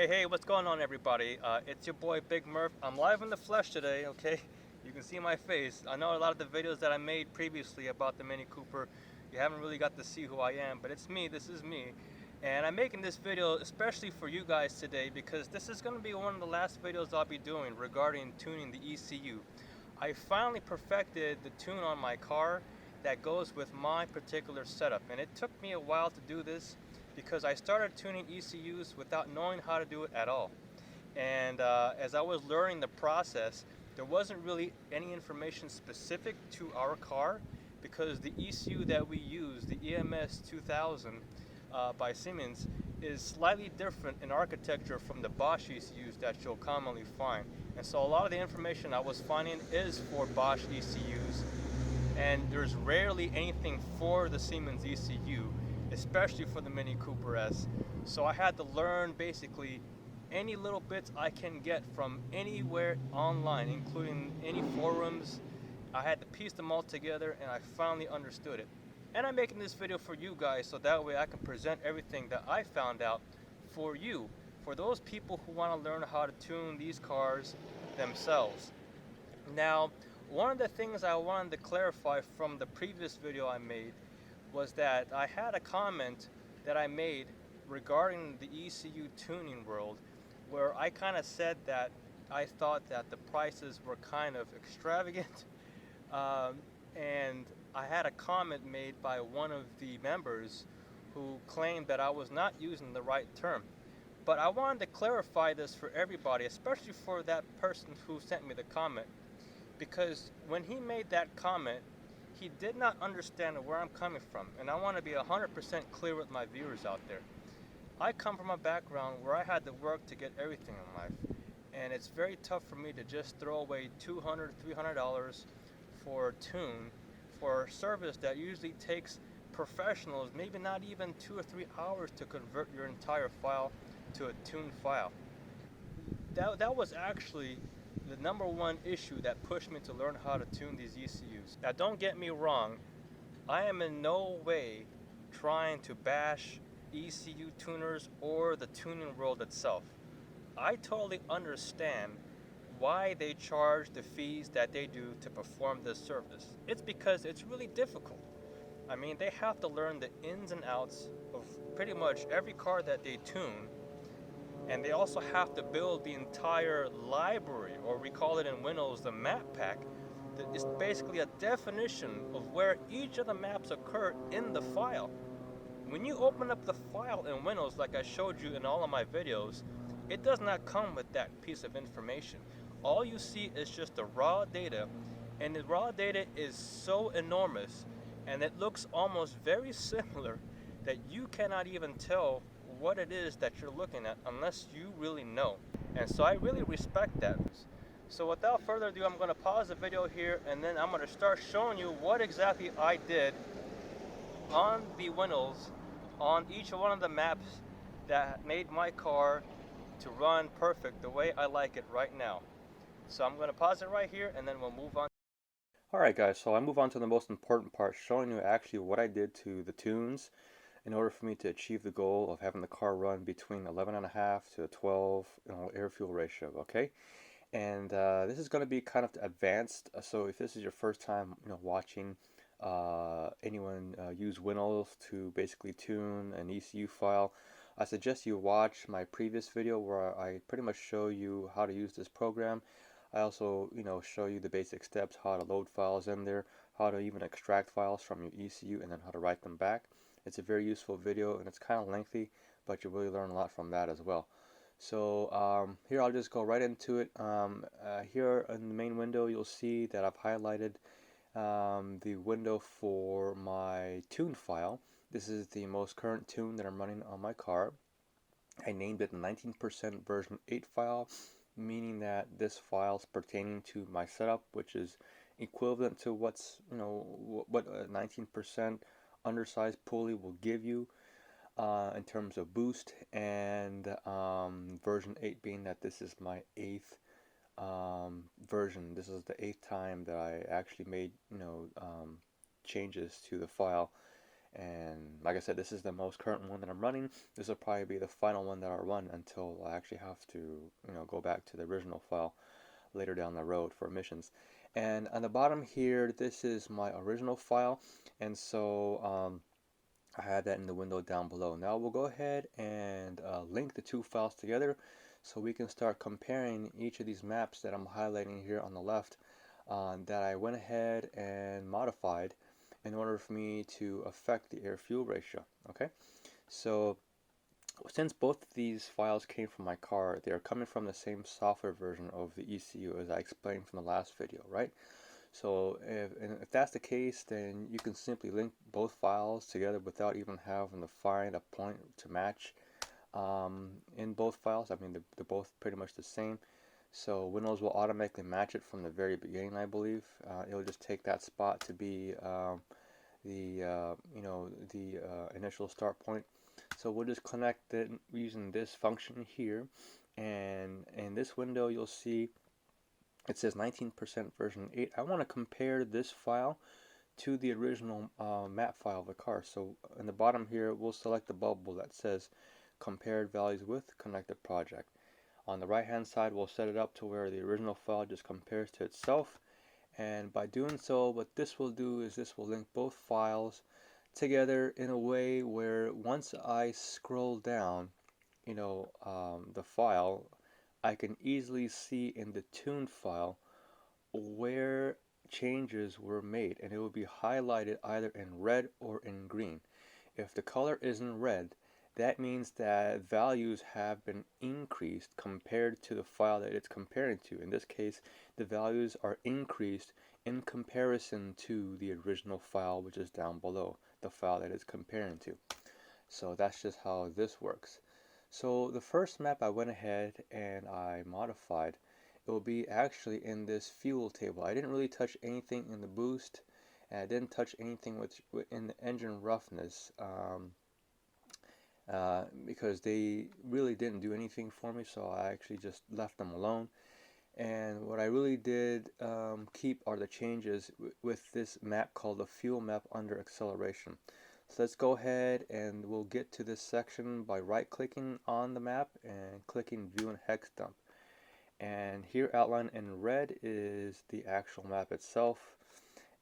Hey, what's going on, everybody? It's your boy Big Murph. I'm live in the flesh today, okay? You can see my face. I know a lot of the videos that I made previously about the Mini Cooper, you haven't really got to see who I am, but it's me, this is me. And I'm making this video especially for you guys today because this is going to be one of the last videos I'll be doing regarding tuning the ECU. I finally perfected the tune on my car that goes with my particular setup, and it took me a while to do this because I started tuning ECUs without knowing how to do it at all. And as I was learning the process, there wasn't really any information specific to our car because the ECU that we use, the EMS 2000 by Siemens, is slightly different in architecture from the Bosch ECUs that you'll commonly find. And so a lot of the information I was finding is for Bosch ECUs, and there's rarely anything for the Siemens ECU, especially for the Mini Cooper S. So I had to learn basically any little bits I can get from anywhere online, including any forums. I had to piece them all together, and I finally understood it. And I'm making this video for you guys so that way I can present everything that I found out for you, for those people who want to learn how to tune these cars themselves. Now, one of the things I wanted to clarify from the previous video I made was that I had a comment that I made regarding the ECU tuning world where I kind of said that I thought that the prices were kind of extravagant, and I had a comment made by one of the members who claimed that I was not using the right term. But I wanted to clarify this for everybody, especially for that person who sent me the comment, because when he made that comment, he did not understand where I'm coming from, and I want to be 100% clear with my viewers out there. I come from a background where I had to work to get everything in life, and it's very tough for me to just throw away $200, $300 for a tune for a service that usually takes professionals maybe not even 2 or 3 hours to convert your entire file to a tuned file. That was actually the #1 issue that pushed me to learn how to tune these ECUs. Now, don't get me wrong, I am in no way trying to bash ECU tuners or the tuning world itself. I totally understand why they charge the fees that they do to perform this service. It's because it's really difficult. I mean, they have to learn the ins and outs of pretty much every car that they tune, and they also have to build the entire library, or we call it in Windows the map pack. That is basically a definition of where each of the maps occur in the file. When you open up the file in Windows, like I showed you in all of my videos, it does not come with that piece of information. All you see is just the raw data, and the raw data is so enormous, and it looks almost very similar that you cannot even tell what it is that you're looking at unless you really know. And so I really respect that. So without further ado, I'm going to pause the video here, and then I'm going to start showing you what exactly I did on the Windows on each one of the maps that made my car to run perfect the way I like it right now. So I'm going to pause it right here, and then we'll move on. Alright guys, so I move on to the most important part, showing you actually what I did to the tunes in order for me to achieve the goal of having the car run between 11.5 to 12 air-fuel ratio, okay? And this is going to be kind of advanced, so if this is your first time watching anyone use Windows to basically tune an ECU file, I suggest you watch my previous video where I pretty much show you how to use this program. I also show you the basic steps, how to load files in there, how to even extract files from your ECU, and then how to write them back. It's a very useful video, and it's kind of lengthy, but you'll really learn a lot from that as well. So here I'll just go right into it. Here in the main window, you'll see that I've highlighted the window for my tune file. This is the most current tune that I'm running on my car. I named it 19% version 8 file, meaning that this file is pertaining to my setup, which is equivalent to what's what a 19% undersized pulley will give you in terms of boost, and version 8 being that this is my 8th version. This is the 8th time that I actually made changes to the file, And like I said, this is the most current one that I'm running. This will probably be the final one that I'll run until I actually have to, go back to the original file later down the road for emissions. And on the bottom here, this is my original file, and so I have that in the window down below. Now we'll go ahead and link the two files together so we can start comparing each of these maps that I'm highlighting here on the left that I went ahead and modified in order for me to affect the air-fuel ratio. Okay, so since both of these files came from my car, they are coming from the same software version of the ECU as I explained from the last video, right? So if that's the case, then you can simply link both files together without even having to find a point to match in both files. I mean, they're both pretty much the same. So Windows will automatically match it from the very beginning, I believe. It'll just take that spot to be the initial start point. So we'll just connect it using this function here, and in this window you'll see it says 19% version 8. I want to compare this file to the original map file of the car. So in the bottom here we'll select the bubble that says compared values with connected project. On the right hand side we'll set it up to where the original file just compares to itself, and by doing so, what this will do is this will link both files together in a way where once I scroll down, the file, I can easily see in the tuned file where changes were made, and it will be highlighted either in red or in green. If the color is in red, that means that values have been increased compared to the file that it's comparing to. In this case, the values are increased in comparison to the original file, which is down below, the file that it's comparing to. So that's just how this works. So the first map I went ahead and I modified. It will be actually in this fuel table. I didn't really touch anything in the boost, and I didn't touch anything in the engine roughness because they really didn't do anything for me, so I actually just left them alone. And what I really did keep are the changes with this map called the fuel map under acceleration. So let's go ahead and we'll get to this section by right-clicking on the map and clicking View and Hex Dump. And here outlined in red is the actual map itself.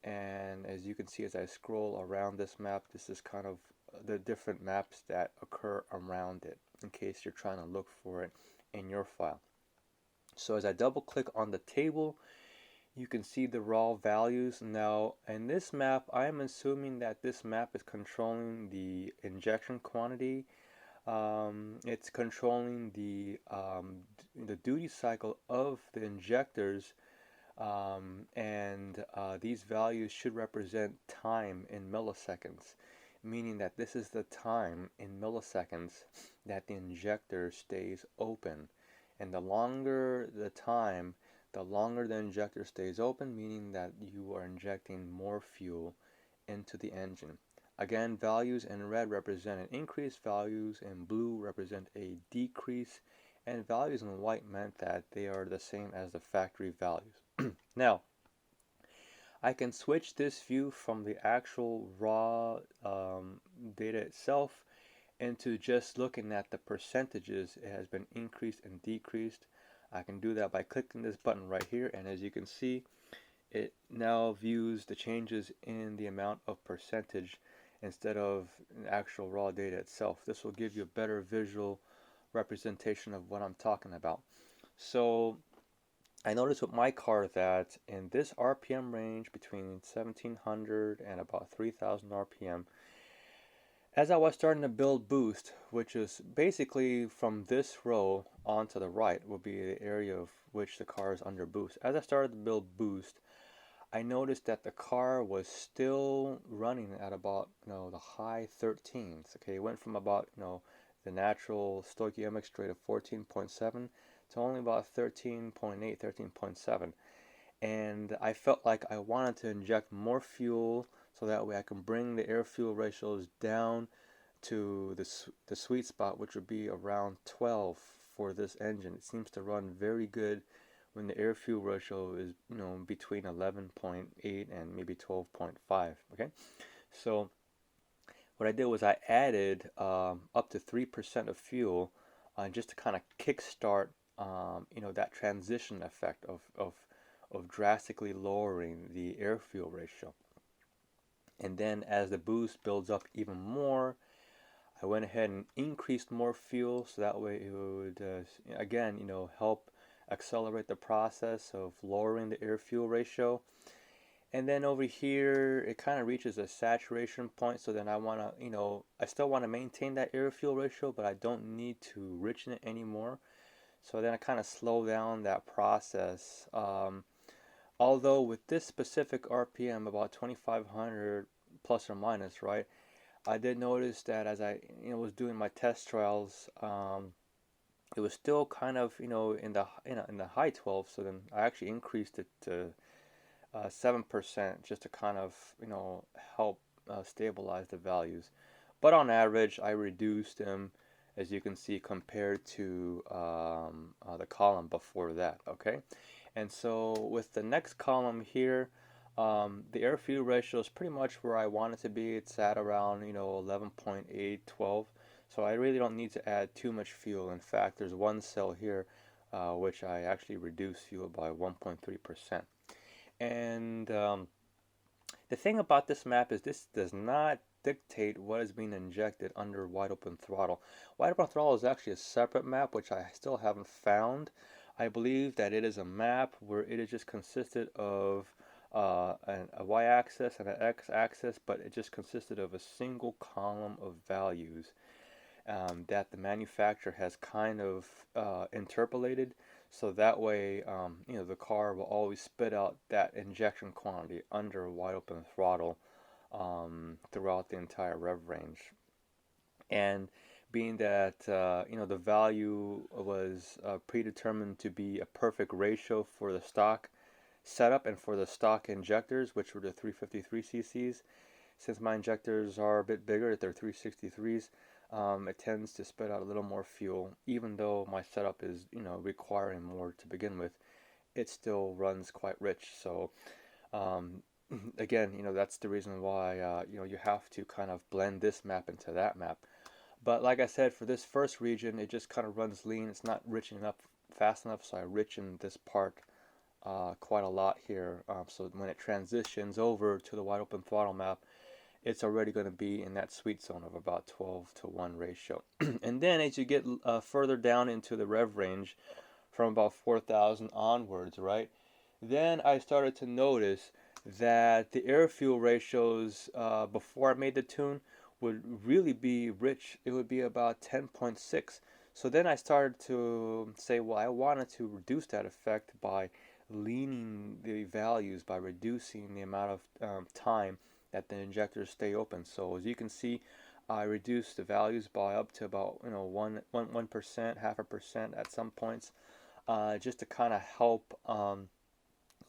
And as you can see as I scroll around this map, this is kind of the different maps that occur around it in case you're trying to look for it in your file. So as I double click on the table, you can see the raw values. Now in this map, I am assuming that this map is controlling the injection quantity. It's controlling the duty cycle of the injectors, and these values should represent time in milliseconds, meaning that this is the time in milliseconds that the injector stays open. And the longer the time, the longer the injector stays open, meaning that you are injecting more fuel into the engine. Again, values in red represent an increase, values in blue represent a decrease, and values in white meant that they are the same as the factory values. Now, I can switch this view from the actual raw data itself into just looking at the percentages. It has been increased and decreased. I can do that by clicking this button right here, and as you can see, it now views the changes in the amount of percentage instead of actual raw data itself. This will give you a better visual representation of what I'm talking about. So I noticed with my car that in this RPM range between 1700 and about 3000 RPM, as I was starting to build boost, which is basically from this row onto the right will be the area of which the car is under boost. As I started to build boost, I noticed that the car was still running at about the high 13s. Okay, it went from about the natural stoichiometric rate of 14.7 to only about 13.8, 13.7, and I felt like I wanted to inject more fuel so that way I can bring the air-fuel ratios down to the sweet spot, which would be around 12 for this engine. It seems to run very good when the air-fuel ratio is between 11.8 and maybe 12.5. Okay, so what I did was I added up to 3% of fuel just to kind of kickstart that transition effect of drastically lowering the air-fuel ratio. And then as the boost builds up even more, I went ahead and increased more fuel, so that way it would, again, help accelerate the process of lowering the air-fuel ratio. And then over here, it kind of reaches a saturation point, so then I want to, I still want to maintain that air-fuel ratio, but I don't need to richen it anymore. So then I kind of slow down that process. Although with this specific RPM, about 2,500 plus or minus, right? I did notice that as I was doing my test trials, it was still kind of in the high 12. So then I actually increased it to 7% just to kind of help stabilize the values. But on average, I reduced them, as you can see, compared to the column before that. Okay. And so with the next column here, the air-fuel ratio is pretty much where I want it to be. It's at around 11.812. So I really don't need to add too much fuel. In fact, there's one cell here which I actually reduced fuel by 1.3%. And the thing about this map is this does not dictate what is being injected under wide open throttle. Wide open throttle is actually a separate map which I still haven't found. I believe that it is a map where it is just consisted of a y-axis and an x-axis, but it just consisted of a single column of values that the manufacturer has kind of interpolated, so that way the car will always spit out that injection quantity under wide open throttle throughout the entire rev range. And being that the value was predetermined to be a perfect ratio for the stock setup and for the stock injectors, which were the 353 cc's. Since my injectors are a bit bigger, they're 363s, it tends to spit out a little more fuel. Even though my setup is requiring more to begin with, it still runs quite rich. So again, that's the reason why you have to kind of blend this map into that map. But like I said, for this first region, it just kind of runs lean. It's not richening up fast enough, so I richen this part quite a lot here. So when it transitions over to the wide open throttle map, it's already going to be in that sweet zone of about 12:1 ratio. And then as you get further down into the rev range, from about 4,000 onwards, right, then I started to notice that the air-fuel ratios before I made the tune would really be rich. It would be about 10.6. So then I started to say, well, I wanted to reduce that effect by leaning the values, by reducing the amount of time that the injectors stay open. So as you can see, I reduced the values by up to about 1%, 0.5% at some points, just to kind of help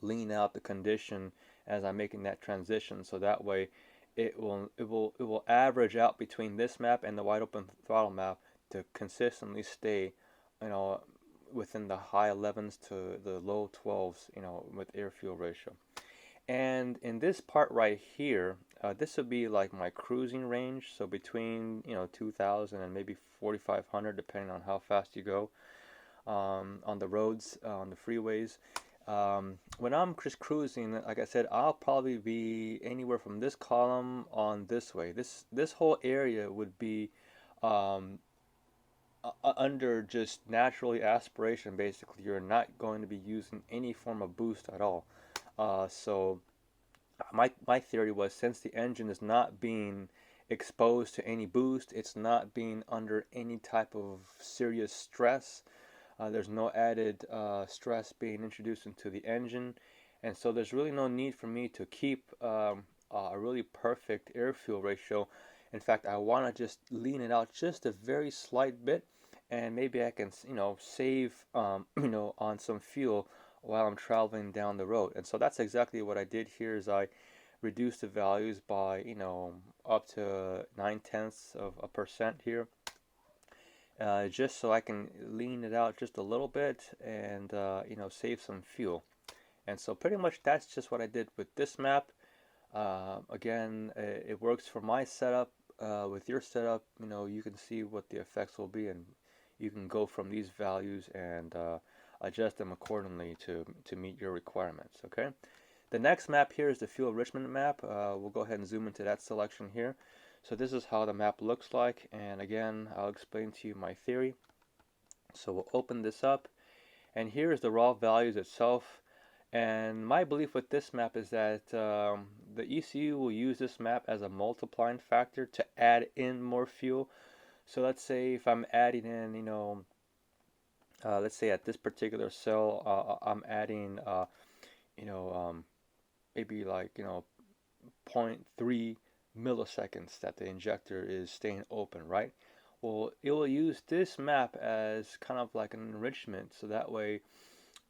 lean out the condition as I'm making that transition. So that way, it will average out between this map and the wide open throttle map to consistently stay, within the high 11s to the low 12s, with air-fuel ratio. And in this part right here, this would be like my cruising range, so between 2,000 and maybe 4,500, depending on how fast you go on the roads, on the freeways. When I'm just cruising, like I said, I'll probably be anywhere from this column on this way. This whole area would be under just naturally aspiration. Basically, you're not going to be using any form of boost at all. So my theory was, since the engine is not being exposed to any boost, it's not being under any type of serious stress. There's no added stress being introduced into the engine, and so there's really no need for me to keep a really perfect air-fuel ratio. In fact, I want to just lean it out just a very slight bit, and maybe I can save on some fuel while I'm traveling down the road. And so that's exactly what I did here. Is I reduced the values by up to 0.9% here. Just so I can lean it out just a little bit and save some fuel. And so pretty much that's just what I did with this map. Again, it works for my setup with your setup, you can see what the effects will be, and you can go from these values and adjust them accordingly to meet your requirements. Okay. The next map here is the fuel enrichment map. We'll go ahead and zoom into that selection here. So this is how the map looks like, and again, I'll explain to you my theory. So we'll open this up, and here is the raw values itself. And my belief with this map is that the ECU will use this map as a multiplying factor to add in more fuel. So let's say if I'm adding in, let's say at this particular cell, I'm adding, maybe like 0.3 milliseconds that the injector is staying open, right? Well, it will use this map as kind of like an enrichment, so that way,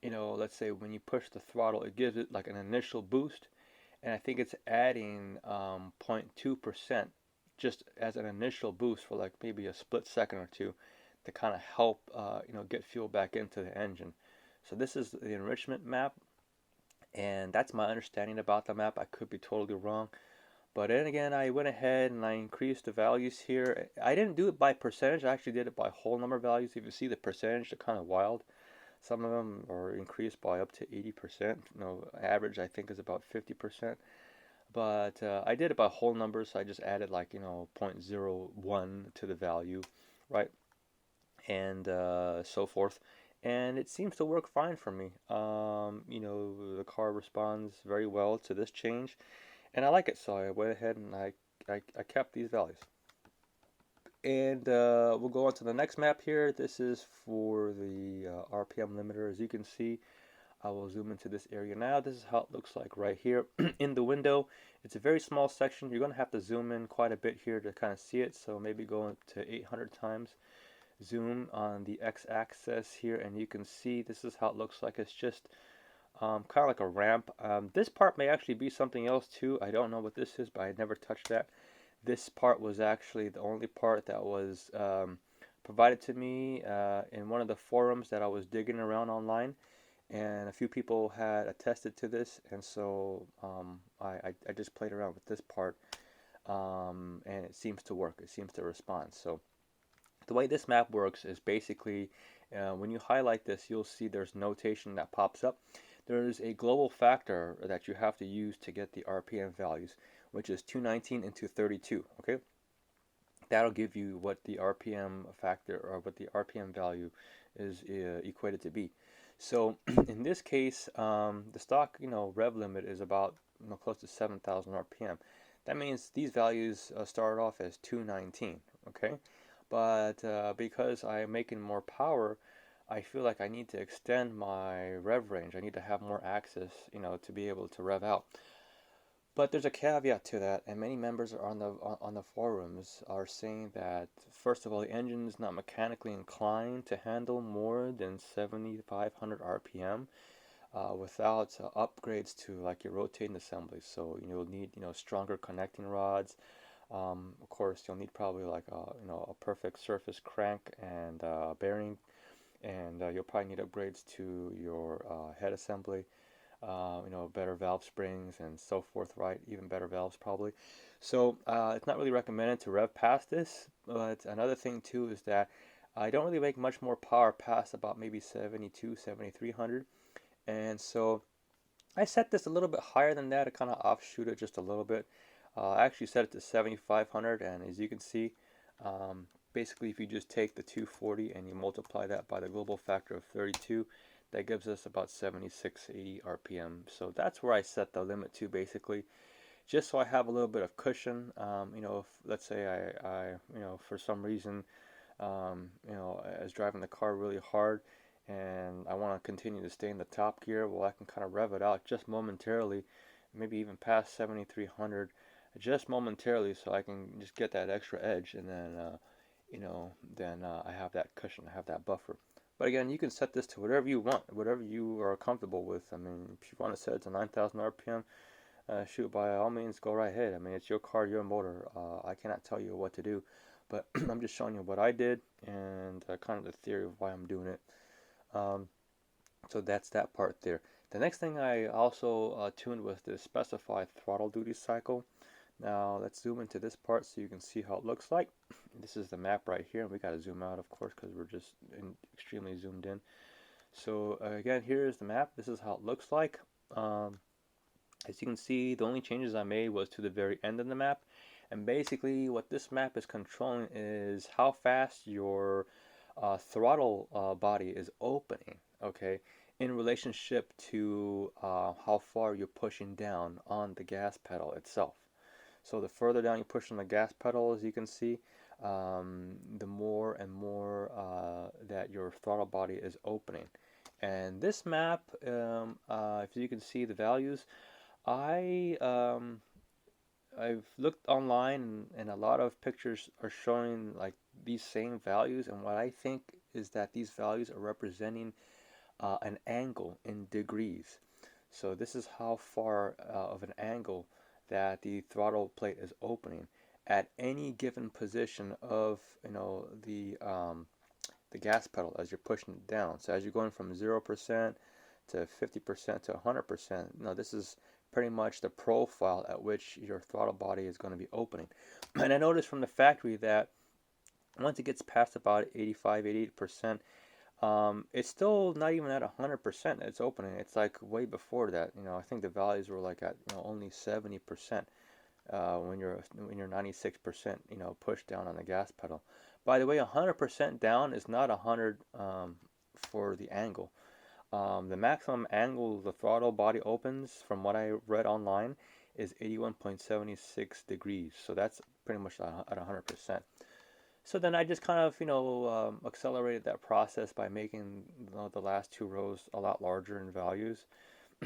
let's say when you push the throttle, it gives it like an initial boost, and I think it's adding 0.2% just as an initial boost for like maybe a split second or two to kind of help get fuel back into the engine. So this is the enrichment map, and that's my understanding about the map. I could be totally wrong, but then again, I went ahead and I increased the values here. I didn't do it by percentage, I actually did it by whole number values. If you see the percentage, they're kind of wild. Some of them are increased by up to 80%. Average I think is about 50%. But I did it by whole numbers, so I just added like 0.01 to the value, right? And so forth. And it seems to work fine for me. The car responds very well to this change, and I like it, so I went ahead and I kept these values. And we'll go on to the next map here. This is for the RPM limiter. As you can see, I will zoom into this area now. This is how it looks like right here in the window. It's a very small section. You're going to have to zoom in quite a bit here to kind of see it, so maybe go up to 800 times. Zoom on the x-axis here, and you can see this is how it looks like. It's just kind of like a ramp. This part may actually be something else too. I don't know what this is, but I never touched that. This part was actually the only part that was provided to me in one of the forums that I was digging around online, and a few people had attested to this, and so I just played around with this part, and it seems to work. It seems to respond. So the way this map works is basically when you highlight this, you'll see there's notation that pops up. There's a global factor that you have to use to get the RPM values, which is 219 into 32. Okay, that'll give you what the RPM factor or what the RPM value is equated to be. So in this case, the stock rev limit is about close to 7,000 RPM. That means these values start off as 219. Okay. But because I'm making more power, I feel like I need to extend my rev range. I need to have more access, to be able to rev out. But there's a caveat to that, and many members on the forums are saying that, first of all, the engine is not mechanically inclined to handle more than 7,500 RPM without upgrades to like your rotating assembly. So you'll need stronger connecting rods. Of course, you'll need probably like a perfect surface crank and bearing, and you'll probably need upgrades to your head assembly, better valve springs and so forth, right? Even better valves probably. So it's not really recommended to rev past this. But another thing too is that I don't really make much more power past about maybe 72, 7300, and so I set this a little bit higher than that to kind of offshoot it just a little bit. I actually set it to 7,500, and as you can see, basically if you just take the 240 and you multiply that by the global factor of 32, that gives us about 7680 RPM. So that's where I set the limit to, basically, just so I have a little bit of cushion. If let's say I for some reason, I was driving the car really hard and I want to continue to stay in the top gear, well, I can kind of rev it out just momentarily, maybe even past 7,300. Just momentarily, so I can just get that extra edge, and then I have that cushion, I have that buffer. But again, you can set this to whatever you want, whatever you are comfortable with. I mean, if you want to set it to 9,000 RPM, shoot, by all means, go right ahead. I mean, it's your car, your motor. I cannot tell you what to do, but I'm just showing you what I did and kind of the theory of why I'm doing it. So that's that part there. The next thing I also tuned was the specified throttle duty cycle. Now let's zoom into this part so you can see how it looks like. This is the map right here. We got to zoom out, of course, because we're just extremely zoomed in. So again, here is the map. This is how it looks like. As you can see, the only changes I made was to the very end of the map. And basically what this map is controlling is how fast your throttle body is opening, okay, in relationship to how far you're pushing down on the gas pedal itself. So the further down you push on the gas pedal, as you can see, the more and more that your throttle body is opening. And this map, if you can see the values, I've looked online, and a lot of pictures are showing like these same values, and what I think is that these values are representing an angle in degrees. So this is how far of an angle that the throttle plate is opening at any given position of, you know, the gas pedal as you're pushing it down. So as you're going from 0% to 50% to 100%, now this is pretty much the profile at which your throttle body is going to be opening. And I noticed from the factory that once it gets past about 85-88%, it's still not even at 100% it's opening. It's like way before that. You know, I think the values were like at, you know, only 70% when you're 96%, you know, pushed down on the gas pedal. By the way, 100% down is not 100 for the angle. The maximum angle the throttle body opens, from what I read online, is 81.76 degrees. So that's pretty much at 100%. So then I just kind of, you know, accelerated that process by making, you know, the last two rows a lot larger in values.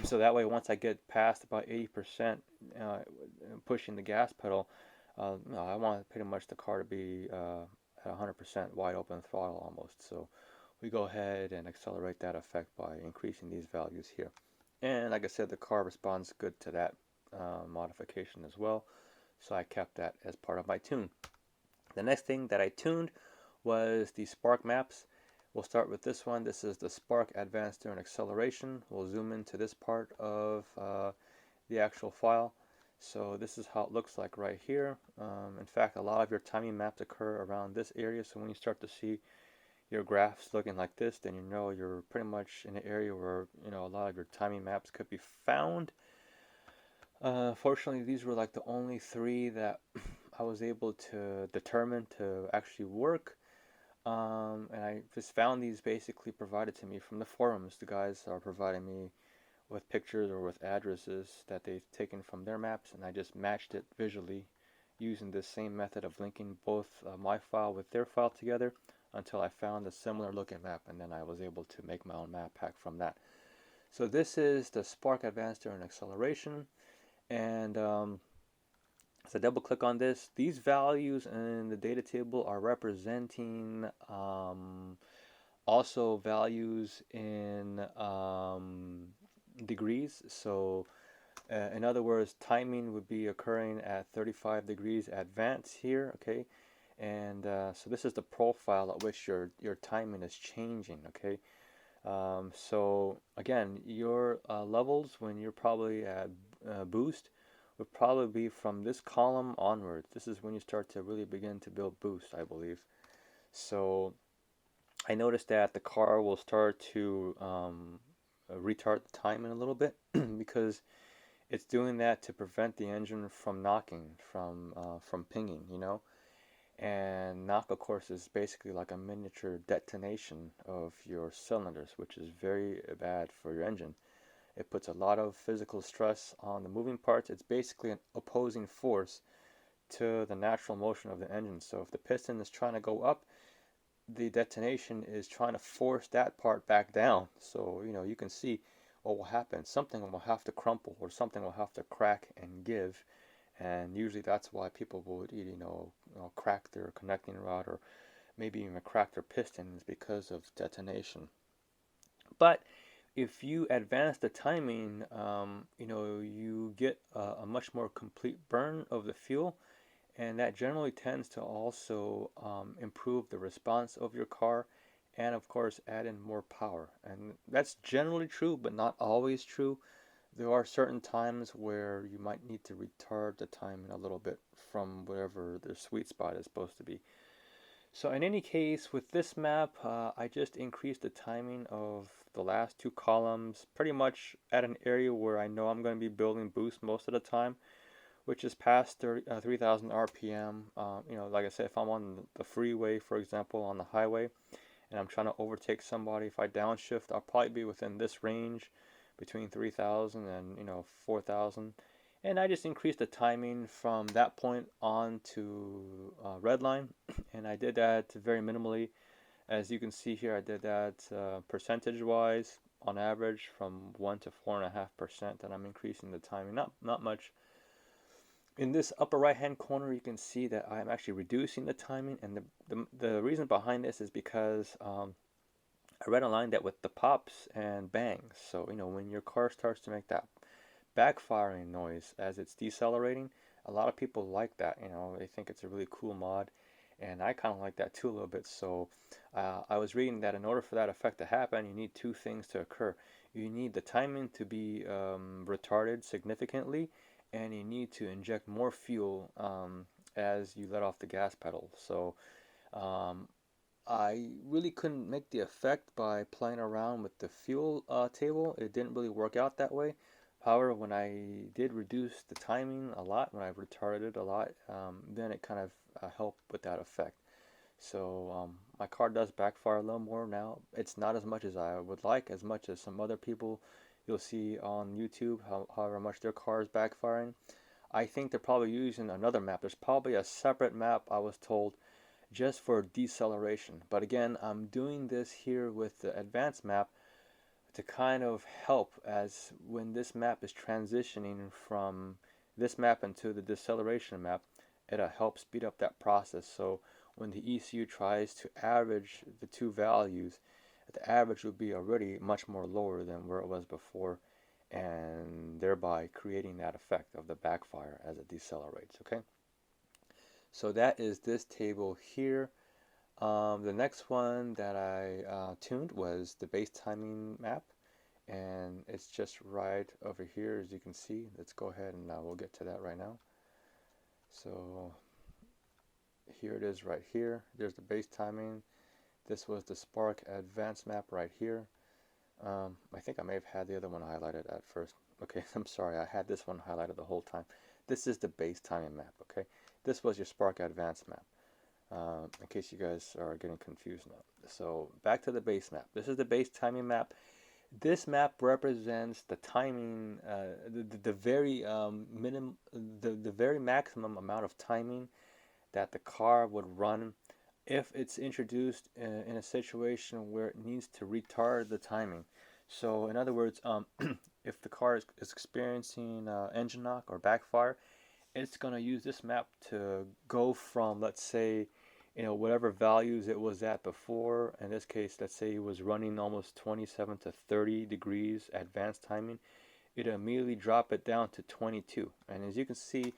So that way, once I get past about 80% pushing the gas pedal, you know, I want pretty much the car to be at 100% wide open throttle almost. So we go ahead and accelerate that effect by increasing these values here. And like I said, the car responds good to that modification as well. So I kept that as part of my tune. The next thing that I tuned was the spark maps. We'll start with this one. This is the spark advanced during acceleration. We'll zoom into this part of the actual file. So this is how it looks like right here. In fact, a lot of your timing maps occur around this area. So when you start to see your graphs looking like this, then you know you're pretty much in an area where, you know, a lot of your timing maps could be found. Fortunately, these were like the only three that I was able to determine to actually work. And I just found these basically provided to me from the forums. The guys are providing me with pictures or with addresses that they've taken from their maps, and I just matched it visually using this same method of linking both my file with their file together until I found a similar looking map, and then I was able to make my own map pack from that. So this is the spark advanced during acceleration, and so double click on this. These values in the data table are representing also values in degrees. So in other words, timing would be occurring at 35 degrees advance here, okay? And so this is the profile at which your timing is changing, okay? So again, your levels when you're probably at boost would probably be from this column onwards. This is when you start to really begin to build boost, I believe. So I noticed that the car will start to retard the timing a little bit because it's doing that to prevent the engine from knocking, from pinging, you know. And knock, of course, is basically like a miniature detonation of your cylinders, which is very bad for your engine. It puts a lot of physical stress on the moving parts. It's basically an opposing force to the natural motion of the engine. So if the piston is trying to go up, the detonation is trying to force that part back down. So, you know, you can see what will happen. Something will have to crumple, or something will have to crack and give. And usually that's why people would, you know, crack their connecting rod, or maybe even crack their pistons, because of detonation. But if you advance the timing, you know, you get a much more complete burn of the fuel, and that generally tends to also improve the response of your car, and of course add in more power. And that's generally true, but not always true. there are certain times where you might need to retard the timing a little bit from whatever the sweet spot is supposed to be. So in any case, with this map, I just increased the timing of the last two columns pretty much at an area where I know I'm going to be building boost most of the time, which is past 3,000 RPM. You know, like I said, if I'm on the freeway, for example, on the highway, and I'm trying to overtake somebody, if I downshift, I'll probably be within this range between 3,000 and 4,000. And I just increased the timing from that point on to red line, and I did that very minimally. As you can see here, I did that percentage-wise on average from 1 to 4.5%, and I'm increasing the timing, not much. In this upper right-hand corner, you can see that I'm actually reducing the timing, and the reason behind this is because I read online that with the pops and bangs, so when your car starts to make that backfiring noise as it's decelerating, a lot of people like that. They think it's a really cool mod, and I kind of like that too a little bit. So I was reading that in order for that effect to happen, you need two things to occur. You need the timing to be retarded significantly, and you need to inject more fuel as you let off the gas pedal. So I really couldn't make the effect by playing around with the fuel table. It didn't really work out that way. However, when I did reduce the timing a lot, when I retarded a lot, then it kind of helped with that effect. So my car does backfire a little more now. It's not as much as I would like, as much as some other people you'll see on YouTube, however much their car is backfiring. I think they're probably using another map. There's probably a separate map, I was told, just for deceleration. But again, I'm doing this here with the advanced map to kind of help, as when this map is transitioning from this map into the deceleration map, it'll help speed up that process. So when the ECU tries to average the two values, the average will be already much more lower than where it was before, and thereby creating that effect of the backfire as it decelerates. Okay, so that is this table here. The next one that I tuned was the base timing map, and it's just right over here, as you can see. Let's go ahead and we'll get to that right now. So here it is right here. There's the base timing. This was the Spark advanced map right here. I think I may have had the other one highlighted at first. Okay, I'm sorry, I had this one highlighted the whole time. This is the base timing map. Okay, this was your Spark advanced map. In case you guys are getting confused now. So back to the base map. This is the base timing map. This map represents the timing, the very the very maximum amount of timing that the car would run if it's introduced in a situation where it needs to retard the timing. So in other words, if the car is experiencing engine knock or backfire, it's going to use this map to go from, let's say, whatever values it was at before. In this case, let's say it was running almost 27 to 30 degrees advanced timing. It'll immediately drop it down to 22. And as you can see,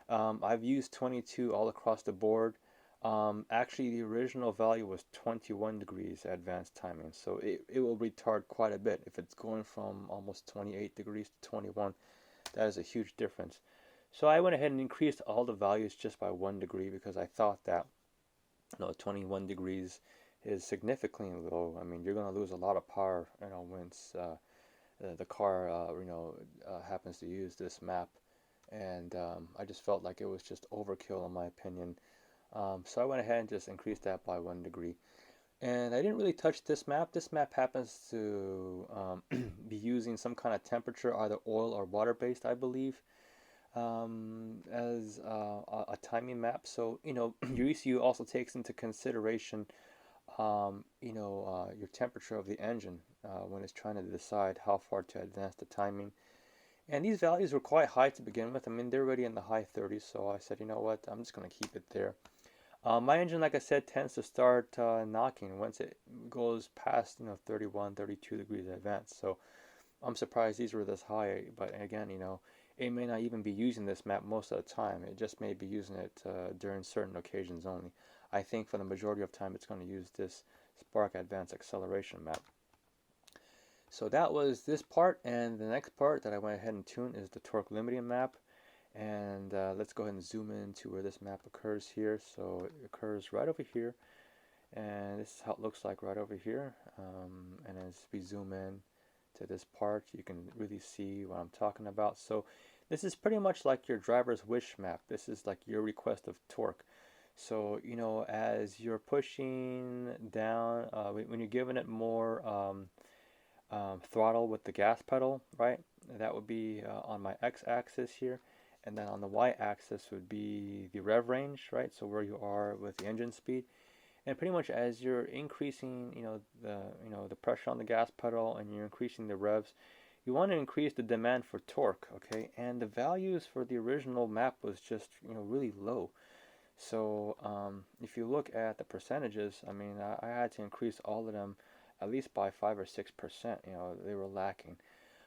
I've used 22 all across the board. Actually, the original value was 21 degrees advanced timing. So it will retard quite a bit. If it's going from almost 28 degrees to 21, that is a huge difference. So I went ahead and increased all the values just by 1 degree, because I thought that 21 degrees is significantly low. I mean, you're going to lose a lot of power, once the car, happens to use this map. And I just felt like it was just overkill, in my opinion. So I went ahead and just increased that by 1 degree. And I didn't really touch this map. This map happens to be using some kind of temperature, either oil or water-based, I believe, as a timing map. So your ECU also takes into consideration your temperature of the engine when it's trying to decide how far to advance the timing. And these values were quite high to begin with. I mean, they're already in the high 30s, so I said, you know what, I'm just going to keep it there. My engine, like I said, tends to start knocking once it goes past 31, 32 degrees advanced. So I'm surprised these were this high. But again, it may not even be using this map most of the time. It just may be using it during certain occasions only. I think for the majority of time, it's going to use this Spark Advanced Acceleration map. So that was this part, and the next part that I went ahead and tuned is the torque limiting map. And let's go ahead and zoom in to where this map occurs here. So it occurs right over here, and this is how it looks like right over here. And as we zoom in to this part, you can really see what I'm talking about. So this is pretty much like your driver's wish map. This is like your request of torque. So, you know, as you're pushing down, when you're giving it more throttle with the gas pedal, right? That would be on my x-axis here. And then on the y-axis would be the rev range, right? So where you are with the engine speed. And pretty much as you're increasing, the pressure on the gas pedal and you're increasing the revs, you want to increase the demand for torque, okay? And the values for the original map was just, really low. So if you look at the percentages, I mean, I had to increase all of them at least by 5 or 6%. They were lacking.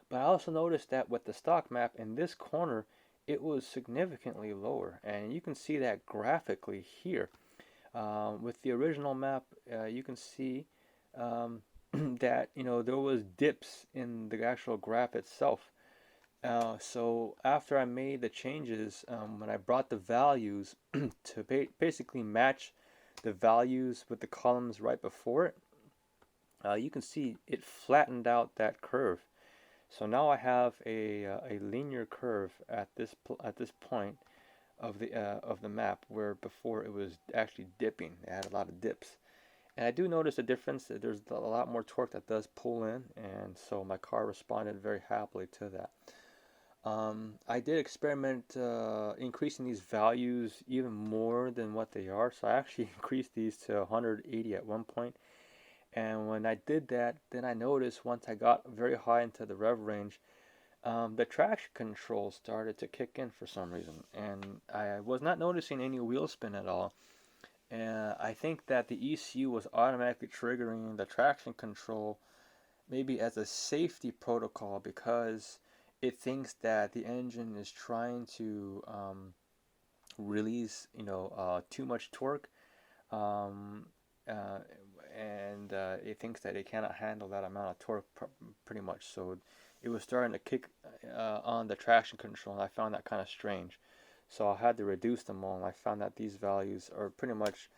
But I also noticed that with the stock map in this corner, it was significantly lower, and you can see that graphically here. With the original map, you can see that there was dips in the actual graph itself. So after I made the changes, when I brought the values to basically match the values with the columns right before it, you can see it flattened out that curve. So now I have a linear curve at this point of the map, where before it was actually dipping. It had a lot of dips, and I do notice a difference. There's a lot more torque that does pull in, and so my car responded very happily to that. I did experiment increasing these values even more than what they are, so I actually increased these to 180 at one point. And when I did that, then I noticed once I got very high into the rev range, the traction control started to kick in for some reason, and I was not noticing any wheel spin at all. And I think that the ECU was automatically triggering the traction control, maybe as a safety protocol, because it thinks that the engine is trying to release, too much torque. And it thinks that it cannot handle that amount of torque pretty much. So it was starting to kick on the traction control, and I found that kind of strange. So I had to reduce them all, and I found that these values are pretty much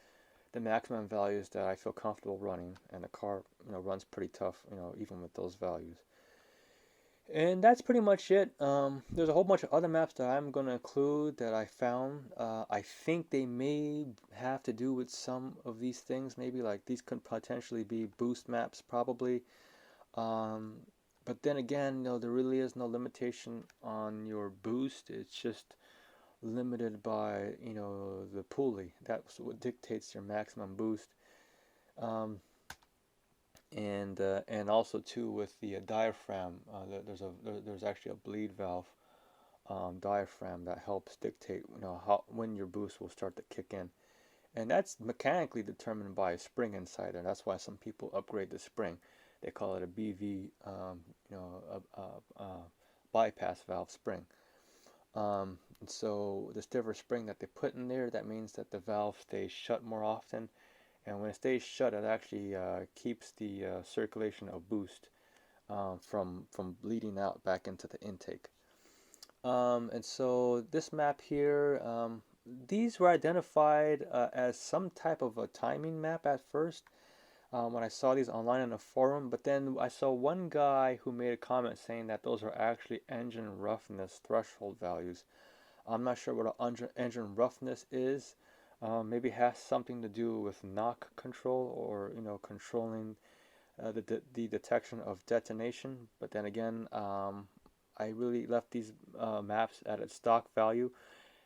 the maximum values that I feel comfortable running, and the car runs pretty tough, even with those values. And that's pretty much it. There's a whole bunch of other maps that I'm going to include that I found. I think they may have to do with some of these things. Maybe like these could potentially be boost maps, probably. But then again, there really is no limitation on your boost. It's just limited by, the pulley. That's what dictates your maximum boost. And also too with the diaphragm, there's actually a bleed valve diaphragm that helps dictate when your boost will start to kick in, and that's mechanically determined by a spring inside there. That's why some people upgrade the spring. They call it a BV bypass valve spring. And so the stiffer spring that they put in there, that means that the valve stays shut more often. And when it stays shut, it actually keeps the circulation of boost from bleeding out back into the intake. And so this map here, these were identified as some type of a timing map at first when I saw these online in a forum. But then I saw one guy who made a comment saying that those are actually engine roughness threshold values. I'm not sure what an engine roughness is. Maybe it has something to do with knock control, or controlling the detection of detonation. But then again, I really left these maps at its stock value.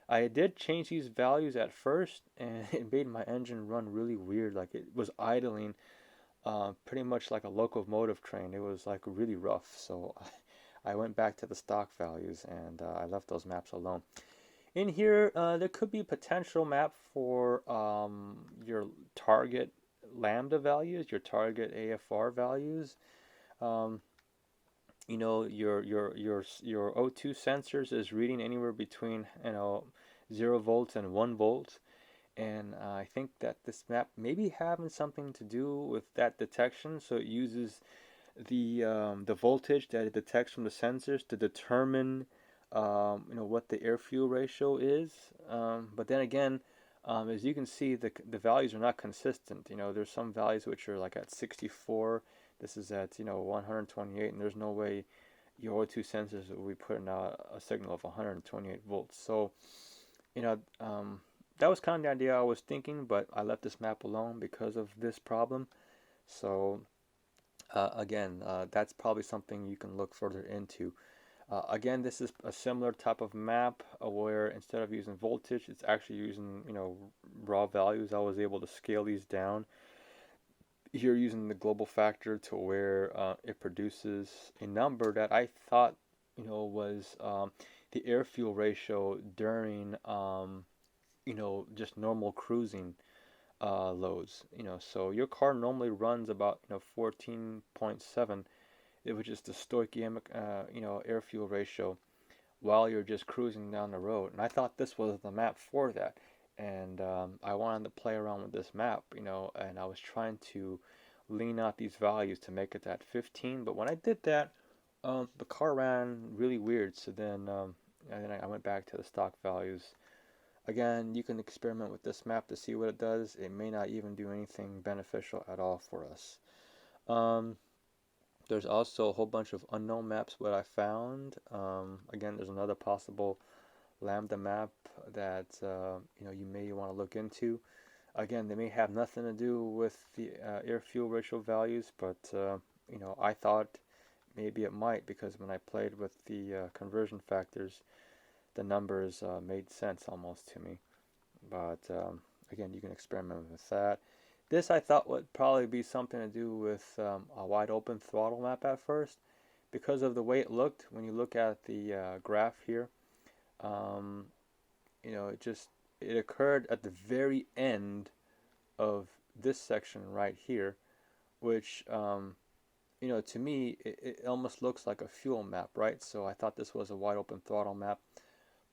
I did change these values at first, and it made my engine run really weird. Like it was idling pretty much like a locomotive train. It was like really rough. So I went back to the stock values, and I left those maps alone. In here, there could be potential map for your target Lambda values, your target AFR values. Your O2 sensors is reading anywhere between 0 volts and 1 volt, and I think that this map may be having something to do with that detection. So it uses the voltage that it detects from the sensors to determine what the air-fuel ratio is. But then again, as you can see, the values are not consistent. There's some values which are like at 64. This is at 128, and there's no way your O2 sensors will be putting out a signal of 128 volts. So that was kind of the idea I was thinking, but I left this map alone because of this problem. So again, that's probably something you can look further into. Again, this is a similar type of map where instead of using voltage, it's actually using raw values. I was able to scale these down. Here using the global factor to where it produces a number that I thought was the air fuel ratio during just normal cruising loads. So your car normally runs about 14.7, which is the stoichiometric air fuel ratio, while you're just cruising down the road. And I thought this was the map for that. And I wanted to play around with this map, and I was trying to lean out these values to make it that 15. But when I did that, the car ran really weird. So then, I went back to the stock values. Again, you can experiment with this map to see what it does. It may not even do anything beneficial at all for us. There's also a whole bunch of unknown maps what I found. Again, there's another possible Lambda map that you may want to look into. Again, they may have nothing to do with the air fuel ratio values, but I thought maybe it might, because when I played with the conversion factors, the numbers made sense almost to me. But again, you can experiment with that. This I thought would probably be something to do with a wide open throttle map at first, because of the way it looked. When you look at the graph here, it occurred at the very end of this section right here, which to me it almost looks like a fuel map, right? So I thought this was a wide open throttle map,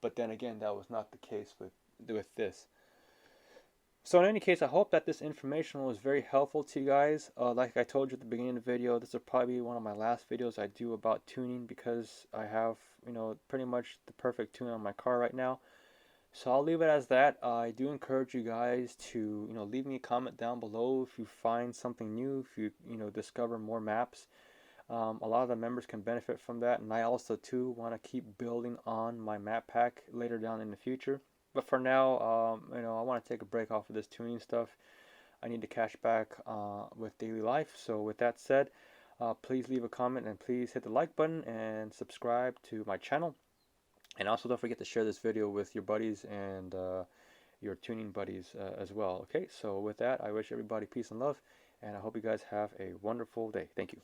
but then again, that was not the case with this. So in any case, I hope that this information was very helpful to you guys. Like I told you at the beginning of the video, this will probably be one of my last videos I do about tuning, because I have pretty much the perfect tune on my car right now. So I'll leave it as that. I do encourage you guys to leave me a comment down below if you find something new, if you discover more maps. A lot of the members can benefit from that, and I also too want to keep building on my map pack later down in the future. But for now, I want to take a break off of this tuning stuff. I need to cash back with daily life. So with that said, please leave a comment, and please hit the like button and subscribe to my channel. And also don't forget to share this video with your buddies and your tuning buddies as well. Okay, so with that, I wish everybody peace and love, and I hope you guys have a wonderful day. Thank you.